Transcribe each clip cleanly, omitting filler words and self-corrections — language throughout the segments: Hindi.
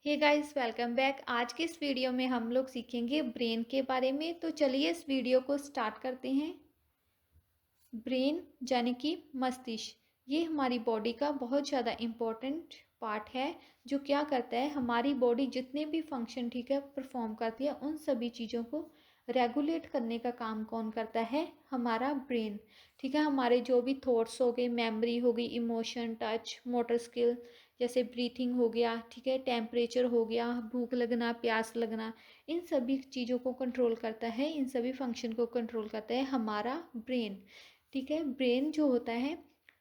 Hey guys, welcome back. आज के इस वीडियो में हम लोग सीखेंगे ब्रेन के बारे में। तो चलिए इस वीडियो को स्टार्ट करते हैं। ब्रेन यानी कि मस्तिष्क, ये हमारी बॉडी का बहुत ज़्यादा इम्पोर्टेंट पार्ट है। जो क्या करता है, हमारी बॉडी जितने भी फंक्शन ठीक है परफॉर्म करती है, उन सभी चीज़ों को रेगुलेट करने का काम कौन करता है? हमारा ब्रेन। ठीक है, हमारे जो भी थॉट्स हो गए, मेमोरी हो गई, इमोशन, टच, मोटर स्किल, जैसे ब्रीथिंग हो गया, ठीक है, टेम्परेचर हो गया, भूख लगना, प्यास लगना, इन सभी चीज़ों को कंट्रोल करता है, इन सभी फंक्शन को कंट्रोल करता है हमारा ब्रेन। ठीक है, ब्रेन जो होता है,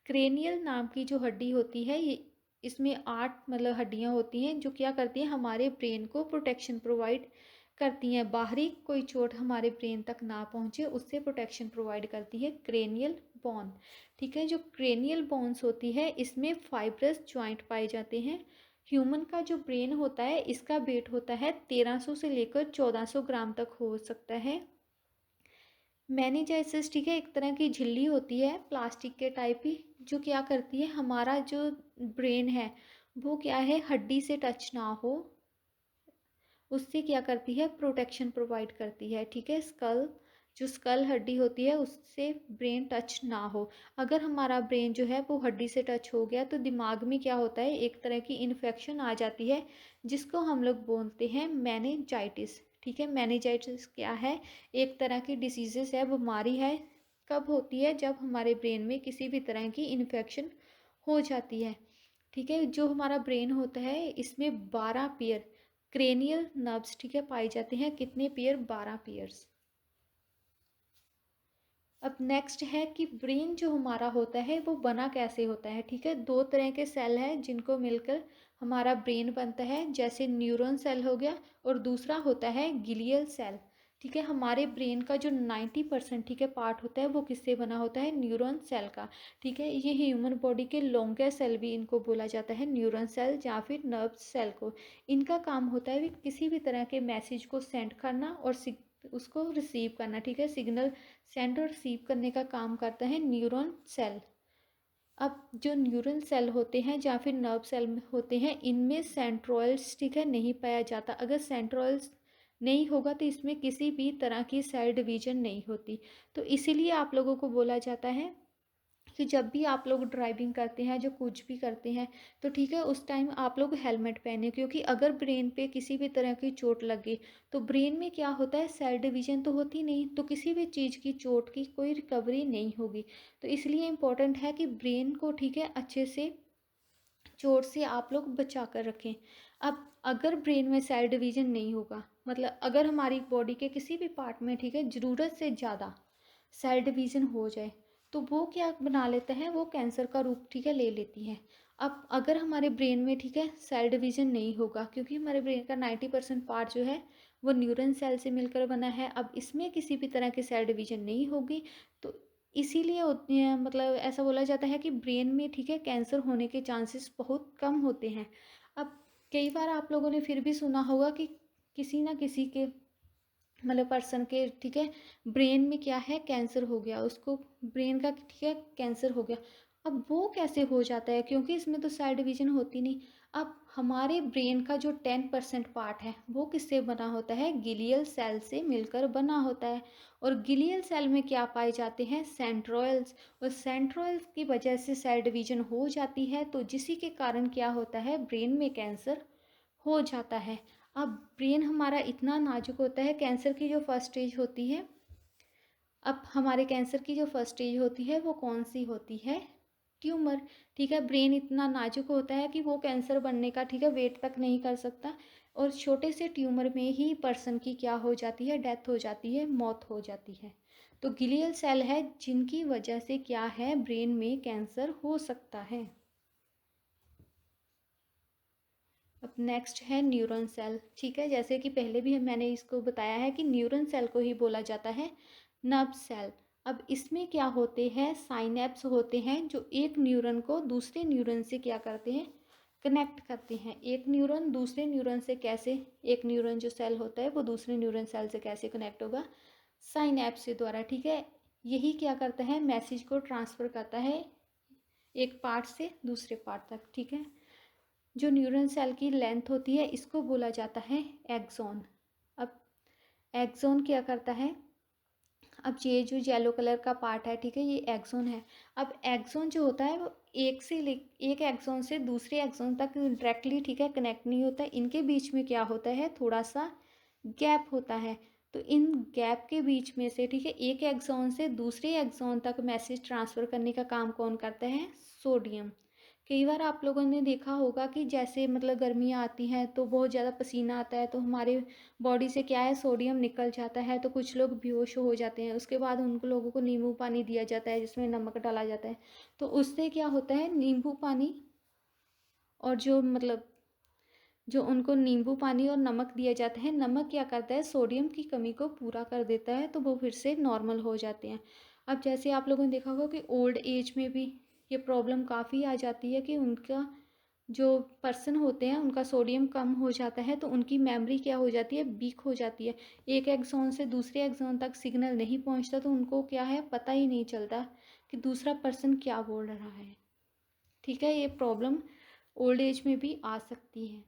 क्रेनियल नाम की जो हड्डी होती है, ये इसमें 8 मतलब हड्डियां होती हैं जो क्या करती हैं, हमारे ब्रेन को प्रोटेक्शन प्रोवाइड करती हैं। बाहरी कोई चोट हमारे ब्रेन तक ना पहुंचे, उससे प्रोटेक्शन प्रोवाइड करती है क्रेनियल बोन। ठीक है, जो क्रेनियल बोन्स होती है, इसमें फाइब्रस जॉइंट पाए जाते हैं। ह्यूमन का जो ब्रेन होता है, इसका वेट होता है 1300 से लेकर 1400 ग्राम तक हो सकता है। मेनिंजाइसिस, ठीक है, एक तरह की झिल्ली होती है प्लास्टिक के टाइप ही, जो क्या करती है, हमारा जो ब्रेन है वो क्या है, हड्डी से टच ना हो, उससे क्या करती है, प्रोटेक्शन प्रोवाइड करती है। ठीक है, स्कल, जो स्कल हड्डी होती है, उससे ब्रेन टच ना हो। अगर हमारा ब्रेन जो है वो हड्डी से टच हो गया तो दिमाग में क्या होता है, एक तरह की इन्फेक्शन आ जाती है, जिसको हम लोग बोलते हैं मेनिंजाइटिस। ठीक है, मेनिंजाइटिस क्या है, एक तरह की डिसीजेस है, बीमारी है। कब होती है? जब हमारे ब्रेन में किसी भी तरह की इन्फेक्शन हो जाती है। ठीक है, जो हमारा ब्रेन होता है, इसमें 12 पेयर क्रेनियल नर्व्स, ठीक है, पाए जाते हैं। कितने पेयर? 12 पेयर्स। अब नेक्स्ट है कि ब्रेन जो हमारा होता है वो बना कैसे होता है। ठीक है, दो तरह के सेल हैं जिनको मिलकर हमारा ब्रेन बनता है, जैसे न्यूरॉन सेल हो गया और दूसरा होता है गिलियल सेल। ठीक है, हमारे ब्रेन का जो 90% ठीक है पार्ट होता है वो किससे बना होता है? न्यूरॉन सेल का। ठीक है, ये ह्यूमन बॉडी के लॉन्गेस्ट सेल भी इनको बोला जाता है, न्यूरॉन सेल या फिर नर्व सेल को। इनका काम होता है भी किसी भी तरह के मैसेज को सेंड करना और उसको रिसीव करना। ठीक है, सिग्नल सेंड और रिसीव करने का काम करता है न्यूरॉन सेल। अब जो न्यूरल सेल होते हैं या फिर नर्व सेल होते हैं, इनमें सेंट्रोइड्स, ठीक है, नहीं पाया जाता। अगर सेंट्रोइड्स नहीं होगा तो इसमें किसी भी तरह की सेल डिवीजन नहीं होती। तो इसीलिए आप लोगों को बोला जाता है कि जब भी आप लोग ड्राइविंग करते हैं, जो कुछ भी करते हैं, तो ठीक है, उस टाइम आप लोग हेलमेट पहने, क्योंकि अगर ब्रेन पे किसी भी तरह की चोट लगे तो ब्रेन में क्या होता है, सेल डिवीजन तो होती नहीं, तो किसी भी चीज़ की चोट की कोई रिकवरी नहीं होगी। तो इसलिए इम्पोर्टेंट है कि ब्रेन को, ठीक है, अच्छे से चोट से आप लोग बचा कर रखें। अब अगर ब्रेन में सेल डिवीजन नहीं होगा, मतलब अगर हमारी बॉडी के किसी भी पार्ट में, ठीक है, ज़रूरत से ज़्यादा सेल डिवीजन हो जाए, तो वो क्या बना लेता है, वो कैंसर का रूप, ठीक है, ले लेती है। अब अगर हमारे ब्रेन में, ठीक है, सेल डिवीजन नहीं होगा, क्योंकि हमारे ब्रेन का 90% पार्ट जो है वो न्यूरॉन सेल से मिलकर बना है, अब इसमें किसी भी तरह की सेल डिवीजन नहीं होगी, तो इसीलिए मतलब ऐसा बोला जाता है कि ब्रेन में, ठीक है, कैंसर होने के चांसेस बहुत कम होते हैं। अब कई बार आप लोगों ने फिर भी सुना होगा कि किसी ना किसी के, मतलब पर्सन के, ठीक है, ब्रेन में क्या है, कैंसर हो गया, उसको ब्रेन का, ठीक है, कैंसर हो गया। अब वो कैसे हो जाता है? क्योंकि इसमें तो सेल डिवीजन होती नहीं। अब हमारे ब्रेन का जो 10% पार्ट है वो किससे बना होता है? गिलियल सेल से मिलकर बना होता है। और गिलियल सेल में क्या पाए जाते हैं? सेंट्रोइल्स। और सेंट्रोइल्स की वजह से सेल डिवीजन हो जाती है, तो जिसी के कारण क्या होता है, ब्रेन में कैंसर हो जाता है। अब ब्रेन हमारा इतना नाजुक होता है, कैंसर की जो फर्स्ट स्टेज होती है, अब हमारे कैंसर की जो फर्स्ट स्टेज होती है वो कौन सी होती है? ट्यूमर। ठीक है, ब्रेन इतना नाजुक होता है कि वो कैंसर बनने का, ठीक है, वेट तक नहीं कर सकता, और छोटे से ट्यूमर में ही पर्सन की क्या हो जाती है, डेथ हो जाती है, मौत हो जाती है। तो ग्लियल सेल है जिनकी वजह से क्या है, ब्रेन में कैंसर हो सकता है। अब नेक्स्ट है न्यूरॉन सेल। ठीक है, जैसे कि पहले भी मैंने इसको बताया है कि न्यूरॉन सेल को ही बोला जाता है नर्व सेल। अब इसमें क्या होते हैं, साइनेप्स होते हैं, जो एक न्यूरॉन को दूसरे न्यूरॉन से क्या करते हैं, कनेक्ट करते हैं। एक न्यूरॉन दूसरे न्यूरॉन से कैसे, एक न्यूरॉन जो सेल होता है वो दूसरे न्यूरॉन सेल से कैसे कनेक्ट होगा? साइनेप्स के द्वारा। ठीक है, यही क्या करता है, मैसेज को ट्रांसफ़र करता है एक पार्ट से दूसरे पार्ट तक। ठीक है, जो न्यूरॉन सेल की लेंथ होती है इसको बोला जाता है एक्सॉन। अब एक्सॉन क्या करता है, अब ये जो येलो कलर का पार्ट है, ठीक है, ये एक्सॉन है। अब एक्सॉन जो होता है वो एक एक्सॉन से दूसरे एक्सॉन तक डायरेक्टली, ठीक है, कनेक्ट नहीं होता है। इनके बीच में क्या होता है, थोड़ा सा गैप होता है। तो इन गैप के बीच में से, ठीक है, एक एक्सॉन से दूसरे एक्सॉन तक मैसेज ट्रांसफ़र करने का काम कौन करता है, सोडियम। कई बार आप लोगों ने देखा होगा कि जैसे मतलब गर्मियाँ आती हैं तो बहुत ज़्यादा पसीना आता है, तो हमारे बॉडी से क्या है, सोडियम निकल जाता है, तो कुछ लोग बेहोश हो जाते हैं। उसके बाद उन लोगों को नींबू पानी दिया जाता है जिसमें नमक डाला जाता है। तो उससे क्या होता है, नींबू पानी और जो उनको नींबू पानी और नमक दिया जाता है, नमक क्या करता है, सोडियम की कमी को पूरा कर देता है, तो वो फिर से नॉर्मल हो जाते हैं। अब जैसे आप लोगों ने देखा होगा कि ओल्ड एज में भी ये प्रॉब्लम काफ़ी आ जाती है कि उनका जो पर्सन होते हैं उनका सोडियम कम हो जाता है, तो उनकी मेमोरी क्या हो जाती है, वीक हो जाती है। एक एक्सॉन से दूसरे एक्सॉन तक सिग्नल नहीं पहुंचता, तो उनको क्या है, पता ही नहीं चलता कि दूसरा पर्सन क्या बोल रहा है। ठीक है, ये प्रॉब्लम ओल्ड एज में भी आ सकती है।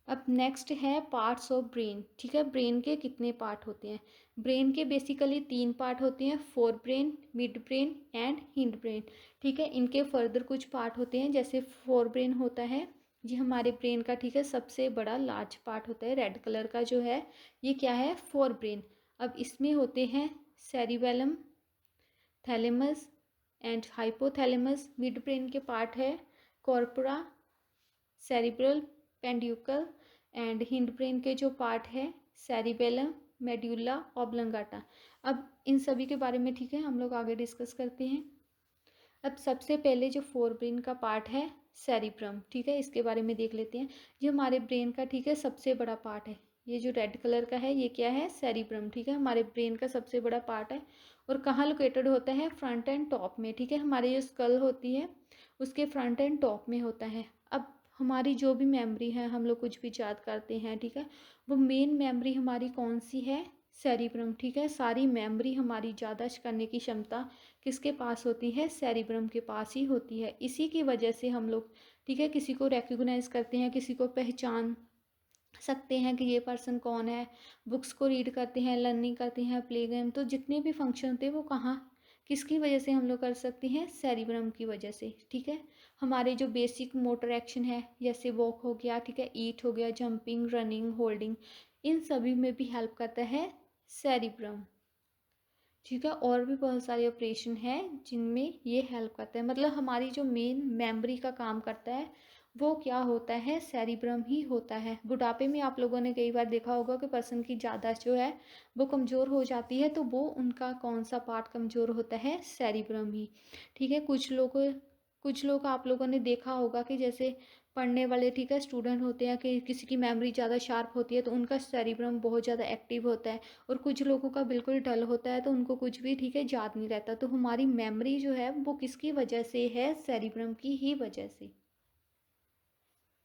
अब नेक्स्ट है पार्ट्स ऑफ ब्रेन। ठीक है, ब्रेन के कितने पार्ट होते हैं, ब्रेन के बेसिकली 3 पार्ट होते हैं, fore brain, mid brain and hind brain. ठीक है, इनके फर्दर कुछ पार्ट होते हैं, जैसे फोर ब्रेन होता है, ये हमारे ब्रेन का, ठीक है, सबसे बड़ा लार्ज पार्ट होता है, रेड कलर का जो है ये क्या है, फोर ब्रेन। अब इसमें होते हैं cerebellum, thalamus and hypothalamus. Mid brain के पार्ट है corpora, cerebral, peduncle and hind brain के जो पार्ट है सेरिबेलम, मेड्यूला ऑब्लंगाटा। अब इन सभी के बारे में, ठीक है, हम लोग आगे डिस्कस करते हैं। अब सबसे पहले जो फोर ब्रेन का पार्ट है सेरिब्रम, ठीक है, इसके बारे में देख लेते हैं। ये हमारे ब्रेन का, ठीक है, सबसे बड़ा पार्ट है। ये जो रेड कलर का है ये क्या है, सेरिब्रम। ठीक है, हमारे ब्रेन का सबसे बड़ा पार्ट है। और कहाँ लोकेटेड होता है, फ्रंट एंड टॉप में। ठीक है, हमारी जो स्कल होती है उसके फ्रंट एंड टॉप में होता है। अब हमारी जो भी मेमोरी है, हम लोग कुछ भी याद करते हैं, ठीक है, वो मेन मेमोरी हमारी कौन सी है, सेरिब्रम। ठीक है, सारी मेमोरी हमारी याददाश्त करने की क्षमता किसके पास होती है, सेरिब्रम के पास ही होती है। इसी की वजह से हम लोग, ठीक है, किसी को रिकग्नाइज करते हैं, किसी को पहचान सकते हैं कि ये पर्सन कौन है, बुक्स को रीड करते हैं, लर्निंग करते हैं, प्ले गेम, तो जितने भी फंक्शन होते हैं वो कहाँ, किसकी वजह से हम लोग कर सकते हैं, सेरिब्रम की वजह से। ठीक है, हमारे जो बेसिक मोटर एक्शन है, जैसे वॉक हो गया, ठीक है, ईट हो गया, जंपिंग, रनिंग, होल्डिंग, इन सभी में भी हेल्प करता है सेरिब्रम। ठीक है, और भी बहुत सारे ऑपरेशन हैं जिनमें ये हेल्प करता है। मतलब हमारी जो मेन मेमोरी का काम करता है वो क्या होता है, सेरिब्रम ही होता है। बुढ़ापे में आप लोगों ने कई बार देखा होगा कि पर्सन की याददाश्त जो है वो कमज़ोर हो जाती है, तो वो उनका कौन सा पार्ट कमज़ोर होता है, सेरिब्रम ही। ठीक है, कुछ लोग आप लोगों ने देखा होगा कि जैसे पढ़ने वाले, ठीक है, स्टूडेंट होते हैं कि किसी की मेमोरी ज़्यादा शार्प होती है तो उनका सेरिब्रम बहुत ज़्यादा एक्टिव होता है, और कुछ लोगों का बिल्कुल डल होता है तो उनको कुछ भी, ठीक है, याद नहीं रहता। तो हमारी मेमोरी जो है वो किसकी वजह से है, सेरिब्रम की ही वजह से।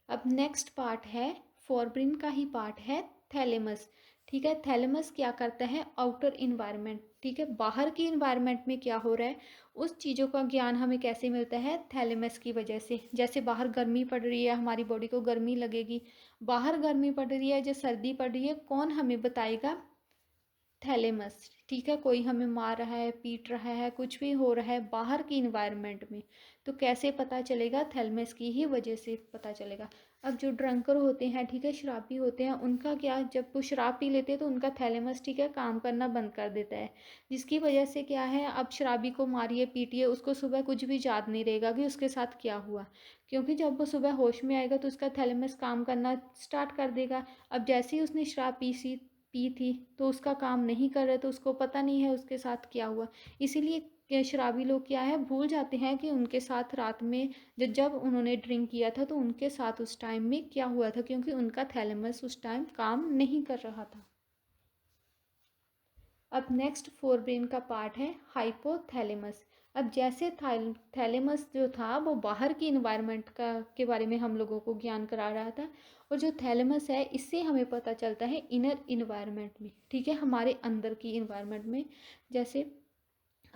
अब नेक्स्ट पार्ट है, फोरब्रेन का ही पार्ट है थैलेमस। ठीक है, थैलेमस क्या करता है, आउटर इन्वायरमेंट, ठीक है, बाहर की इन्वायरमेंट में क्या हो रहा है उस चीज़ों का ज्ञान हमें कैसे मिलता है, थैलेमस की वजह से। जैसे बाहर गर्मी पड़ रही है, हमारी बॉडी को गर्मी लगेगी, बाहर गर्मी पड़ रही है, जो सर्दी पड़ रही है, कौन हमें बताएगा, थैलेमस। ठीक है, कोई हमें मार रहा है, पीट रहा है, कुछ भी हो रहा है बाहर की इन्वायरमेंट में, तो कैसे पता चलेगा, थैलेमस की ही वजह से पता चलेगा। अब जो ड्रंकर होते हैं, ठीक है, शराबी होते हैं, उनका क्या, जब वो शराब पी लेते हैं तो उनका थैलेमस, ठीक है, काम करना बंद कर देता है, जिसकी वजह से क्या है, अब शराबी को मारिए पीटिए, उसको सुबह कुछ भी याद नहीं रहेगा कि उसके साथ क्या हुआ, क्योंकि जब वो सुबह होश में आएगा तो उसका थैलेमस काम करना स्टार्ट कर देगा। अब जैसे ही उसने शराब पी थी तो उसका काम नहीं कर रहा, तो उसको पता नहीं है उसके साथ क्या हुआ। इसीलिए शराबी लोग क्या है, भूल जाते हैं कि उनके साथ रात में जब उन्होंने ड्रिंक किया था तो उनके साथ उस टाइम में क्या हुआ था, क्योंकि उनका थैलेमस उस टाइम काम नहीं कर रहा था। अब नेक्स्ट फोरब्रेन का पार्ट है हाइपोथैलेमस। अब जैसे थैलेमस जो था वो बाहर की इन्वायरमेंट का के बारे में हम लोगों को ज्ञान करा रहा था, और जो थैलेमस है इससे हमें पता चलता है इनर इन्वायरमेंट में, ठीक है, हमारे अंदर की इन्वायरमेंट में। जैसे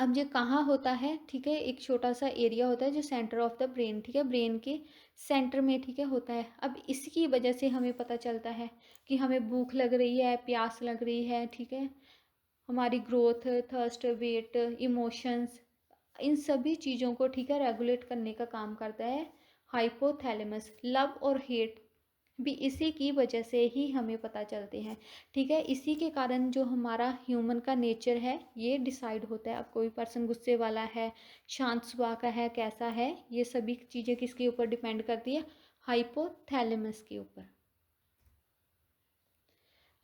अब ये कहाँ होता है, ठीक है, एक छोटा सा एरिया होता है जो सेंटर ऑफ द ब्रेन, ठीक है, ब्रेन के सेंटर में, ठीक है, होता है। अब इसकी वजह से हमें पता चलता है कि हमें भूख लग रही है, प्यास लग रही है, ठीक है, हमारी ग्रोथ, थर्स्ट, वेट, इमोशंस, इन सभी चीज़ों को, ठीक है, रेगुलेट करने का काम करता है हाइपोथैलेमस। लव और हेट भी इसी की वजह से ही हमें पता चलते हैं, ठीक है। इसी के कारण जो हमारा ह्यूमन का नेचर है ये डिसाइड होता है। अब कोई पर्सन गुस्से वाला है, शांत स्वभाव का है, कैसा है, ये सभी चीज़ें किसके ऊपर डिपेंड करती है, हाइपोथैलेमस के ऊपर।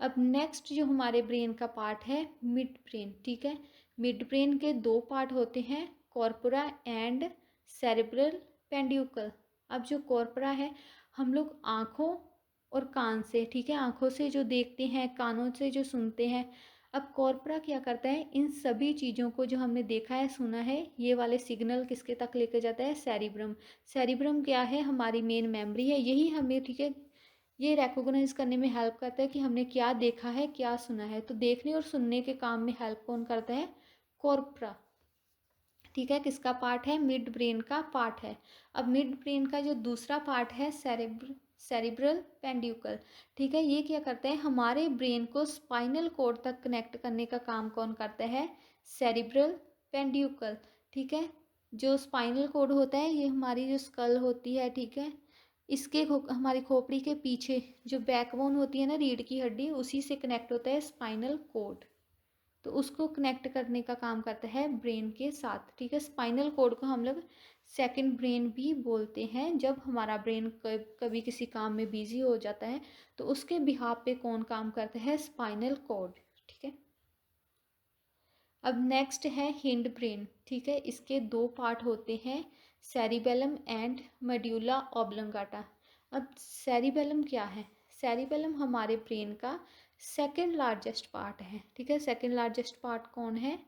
अब नेक्स्ट जो हमारे ब्रेन का पार्ट है मिड ब्रेन, ठीक है। मिड ब्रेन के दो पार्ट होते हैं, कॉर्पोरा एंड सेरेब्रल पेंड्यूकल। अब जो कॉर्पोरा है, हम लोग आँखों और कान से, ठीक है, आँखों से जो देखते हैं, कानों से जो सुनते हैं। अब कॉर्पोरा क्या करता है, इन सभी चीज़ों को जो हमने देखा है, सुना है, ये वाले सिग्नल किसके तक लेके जाता है, सेरिब्रम। सेरिब्रम क्या है, हमारी मेन मेमोरी है, यही हमें, ठीक है, ये रिकॉग्नाइज करने में हेल्प करता है कि हमने क्या देखा है, क्या सुना है। तो देखने और सुनने के काम में हेल्प कौन करता है, कॉर्पोरा, ठीक है, किसका पार्ट है, मिड ब्रेन का पार्ट है। अब मिड ब्रेन का जो दूसरा पार्ट है सेरिब्रल पेंड्यूकल, ठीक है, ये क्या करता है, हमारे ब्रेन को स्पाइनल कोड तक कनेक्ट करने का काम कौन करता है, सेरिब्रल पेंड्यूकल, ठीक है। जो स्पाइनल कोड होता है ये हमारी जो स्कल होती है, ठीक है, इसके हमारी खोपड़ी के पीछे जो बैकबोन होती है ना, रीढ़ की हड्डी, उसी से कनेक्ट होता है स्पाइनल कोड। तो उसको कनेक्ट करने का काम करता है ब्रेन के साथ, ठीक है। स्पाइनल कोड को हम लोग सेकंड ब्रेन भी बोलते हैं। जब हमारा ब्रेन कभी किसी काम में बिजी हो जाता है तो उसके बिहाफ पे कौन काम करता है, स्पाइनल कोड, ठीक है। अब नेक्स्ट है हिंड ब्रेन, ठीक है, इसके दो पार्ट होते हैं, सेरिबेलम एंड मेड्यूला ऑब्लंगाटा। अब सेरिबेलम क्या है, सेरिबेलम हमारे ब्रेन का सेकंड लार्जेस्ट पार्ट है, ठीक है। सेकंड लार्जेस्ट पार्ट कौन है,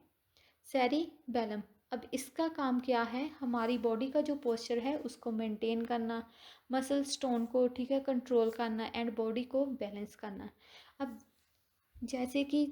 सेरिबेलम। अब इसका काम क्या है, हमारी बॉडी का जो पोस्चर है उसको मेंटेन करना, मसल स्टोन को, ठीक है, कंट्रोल करना एंड बॉडी को बैलेंस करना। अब जैसे कि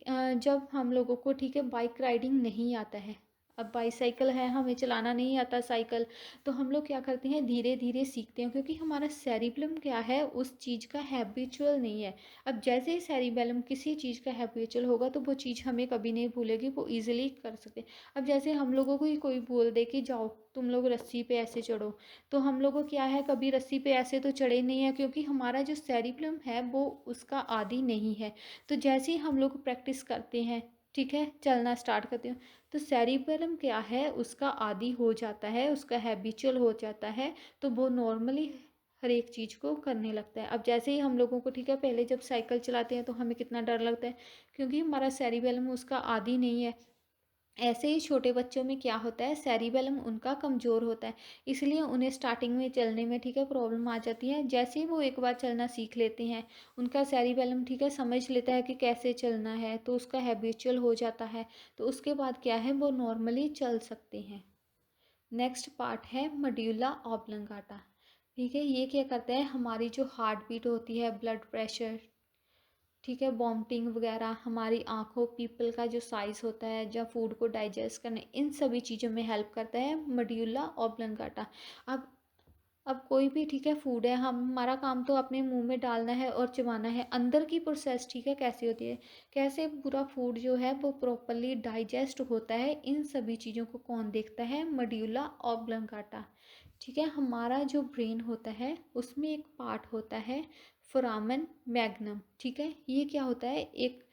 जब हम लोगों को, ठीक है, बाइक राइडिंग नहीं आता है, अब बाईसाइकिल है, हमें चलाना नहीं आता साइकिल, तो हम लोग क्या करते हैं, धीरे धीरे सीखते हैं, क्योंकि हमारा सेरिबेलम क्या है, उस चीज़ का हैबिचुअल नहीं है। अब जैसे ही सेरिबेलम किसी चीज़ का हैबिचुअल होगा तो वो चीज़ हमें कभी नहीं भूलेगी, वो ईजिली कर सकते। अब जैसे हम लोगों को ही कोई बोल दे कि जाओ तुम लोग रस्सी पे ऐसे चढ़ो, तो हम लोगों क्या है, कभी रस्सी पे ऐसे तो चढ़े नहीं है, क्योंकि हमारा जो सेरिबेलम है वो उसका आदी नहीं है। तो जैसे ही हम लोग प्रैक्टिस करते हैं, ठीक है, चलना स्टार्ट करते हैं, तो सेरिबेलम क्या है, उसका आदी हो जाता है, उसका हैबिचुअल हो जाता है, तो वो नॉर्मली हर एक चीज़ को करने लगता है। अब जैसे ही हम लोगों को, ठीक है, पहले जब साइकिल चलाते हैं तो हमें कितना डर लगता है, क्योंकि हमारा सेरिबेलम उसका आदी नहीं है। ऐसे ही छोटे बच्चों में क्या होता है, सेरिबेलम उनका कमज़ोर होता है, इसलिए उन्हें स्टार्टिंग में चलने में, ठीक है, प्रॉब्लम आ जाती है। जैसे ही वो एक बार चलना सीख लेते हैं, उनका सेरिबेलम, ठीक है, समझ लेता है कि कैसे चलना है, तो उसका हैबिचुअल हो जाता है, तो उसके बाद क्या है, वो नॉर्मली चल सकते हैं। नेक्स्ट पार्ट है मड्यूला ऑब्लंगाटा, ठीक है, ये क्या करता है, हमारी जो हार्ट बीट होती है, ब्लड प्रेशर, ठीक है, वॉमिटिंग वगैरह, हमारी आँखों, पीपल का जो साइज़ होता है, जब फूड को डाइजेस्ट करने, इन सभी चीज़ों में हेल्प करता है मड्यूला ऑब्लंगाटा। अब कोई भी, ठीक है, फूड है, हम हमारा काम तो अपने मुंह में डालना है और चबाना है, अंदर की प्रोसेस, ठीक है, कैसी होती है, कैसे पूरा फूड जो है वो प्रॉपरली डाइजेस्ट होता है, इन सभी चीज़ों को कौन देखता है, मड्यूला ऑब्लंगाटा, ठीक है। हमारा जो ब्रेन होता है उसमें एक पार्ट होता है फोरामन मैग्नम, ठीक है, ये क्या होता है, एक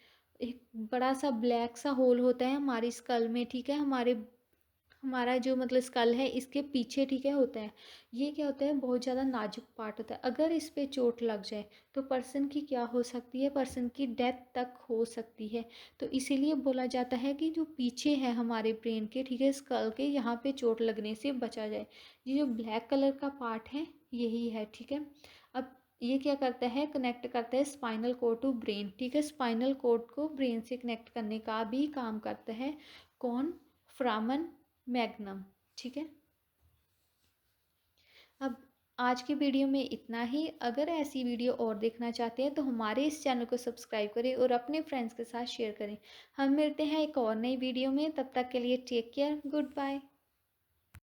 एक बड़ा सा ब्लैक सा होल होता है हमारी स्कल में, ठीक है, हमारा जो मतलब स्कल है इसके पीछे, ठीक है, होता है। ये क्या होता है, बहुत ज़्यादा नाजुक पार्ट होता है, अगर इस पे चोट लग जाए तो पर्सन की क्या हो सकती है, पर्सन की डेथ तक हो सकती है। तो इसीलिए बोला जाता है कि जो पीछे है हमारे ब्रेन के, ठीक है, स्कल के, यहाँ पे चोट लगने से बचा जाए। ये जो ब्लैक कलर का पार्ट है यही है, ठीक है। अब ये क्या करता है, कनेक्ट करता है स्पाइनल कोड टू ब्रेन, ठीक है, स्पाइनल कोड को ब्रेन से कनेक्ट करने का भी काम करता है कौन, फ्रामन मैग्नम, ठीक है। अब आज की वीडियो में इतना ही। अगर ऐसी वीडियो और देखना चाहते हैं तो हमारे इस चैनल को सब्सक्राइब करें और अपने फ्रेंड्स के साथ शेयर करें। हम मिलते हैं एक और नई वीडियो में, तब तक के लिए टेक केयर, गुड बाय।